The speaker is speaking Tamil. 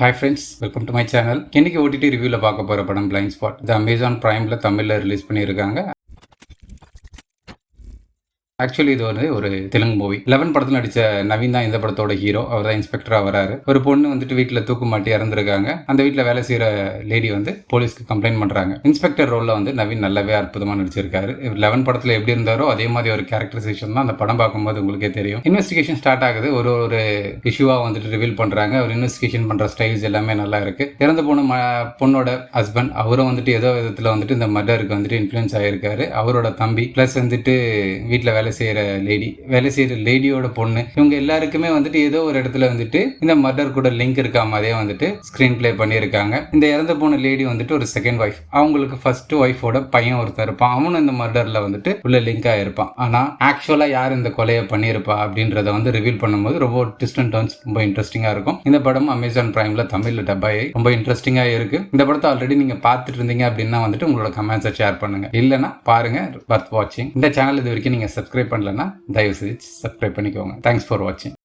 Hi friends, welcome to my channel. இன்னைக்கு ஓடிடி ரிவ்யூவில் பார்க்க போகிற படம் பிளைண்ட் ஸ்பாட். இது அமேசான் பிரைமில் தமிழில் ரிலீஸ் பண்ணியிருக்காங்க. ஆக்சுவலி இது ஒரு தெலுங்கு மூவி. 11 படத்தில் நடித்த நவீன் தான் இந்த படத்தோட ஹீரோ. அவர் தான் இன்ஸ்பெக்டராக வராரு. ஒரு பொண்ணு வந்துட்டு வீட்டில் தூக்கு மாட்டி இறந்துருக்காங்க. அந்த வீட்டில் வேலை செய்கிற லேடி வந்து போலீஸ்க்கு கம்ப்ளைண்ட் பண்ணுறாங்க. இன்ஸ்பெக்டர் ரோலில் வந்து நவீன் நல்லாவே அற்புதமாக நடிச்சிருக்காரு. 11 படத்தில் எப்படி இருந்தாரோ அதே மாதிரி ஒரு கேரக்டரைசேஷன் தான் அந்த படம் பார்க்கும்போது உங்களுக்கே தெரியும். இன்வெஸ்டிகேஷன் ஸ்டார்ட் ஆகுது. ஒரு இஷ்யூவாக வந்துட்டு ரிவீல் பண்ணுறாங்க. ஒரு இன்வெஸ்டிகேஷன் பண்ணுற ஸ்டைல்ஸ் எல்லாமே நல்லா இருக்கு. இறந்து போன பொண்ணோட ஹஸ்பண்ட் அவரும் வந்துட்டு ஏதோ விதத்தில் வந்துட்டு இந்த மர்டருக்கு வந்துட்டு இன்ஃப்ளூயன்ஸ் ஆகிருக்காரு. அவரோட தம்பி ப்ளஸ் வந்துட்டு வீட்டில் வேலை செய்கிற லேடியோட பொண்ணு, இவங்க எல்லாருக்குமே வந்துட்டு ஏதோ ஒரு இடத்துல வந்துட்டு இந்த மர்டர் கூட லிங்க் இருக்கா மாதிரியே வந்துட்டு ஸ்கிரீன் பிளே பண்ணியிருக்காங்க. இந்த இறந்து போன லேடி வந்துட்டு ஒரு செகண்ட் ஒய்ஃப். அவங்களுக்கு ஃபர்ஸ்ட் ஒய்ஃபோட பையன் ஒருத்தர் இருப்பான். அவனும் இந்த மர்டர்ல வந்துட்டு உள்ள லிங்க் ஆயிருப்பான். ஆனா ஆக்சுவலா யார் இந்த கொலையை பண்ணியிருப்பா அப்படின்றத வந்து ரிவீல் பண்ணும்போது ரொம்ப ட்விஸ்ட் அண்ட் டர்ன்ஸ் ரொம்ப இன்ட்ரெஸ்டிங்கா இருக்கும். இந்த படம் அமேசான் பிரைம்ல தமிழ்ல டப்பாயி ரொம்ப இன்ட்ரெஸ்டிங்கா இருக்கு. இந்த படத்தை ஆல்ரெடி நீங்க பார்த்துட்டு இருந்தீங்க அப்படின்னா வந்துட்டு உங்களோட கமெண்ட்ஸை ஷேர் பண்ணுங்க. இல்லைன்னா பாருங்க, வர்த் வாட்சிங். இந்த சேனல் இது வரைக்கும் நீங்க சப்ஸ்கிரைப் பண்ணலன்னா தயவு செய்து சப்ஸ்கிரைப் பண்ணிக்கோங்க. தேங்க்ஸ் ஃபார் வாட்சிங்.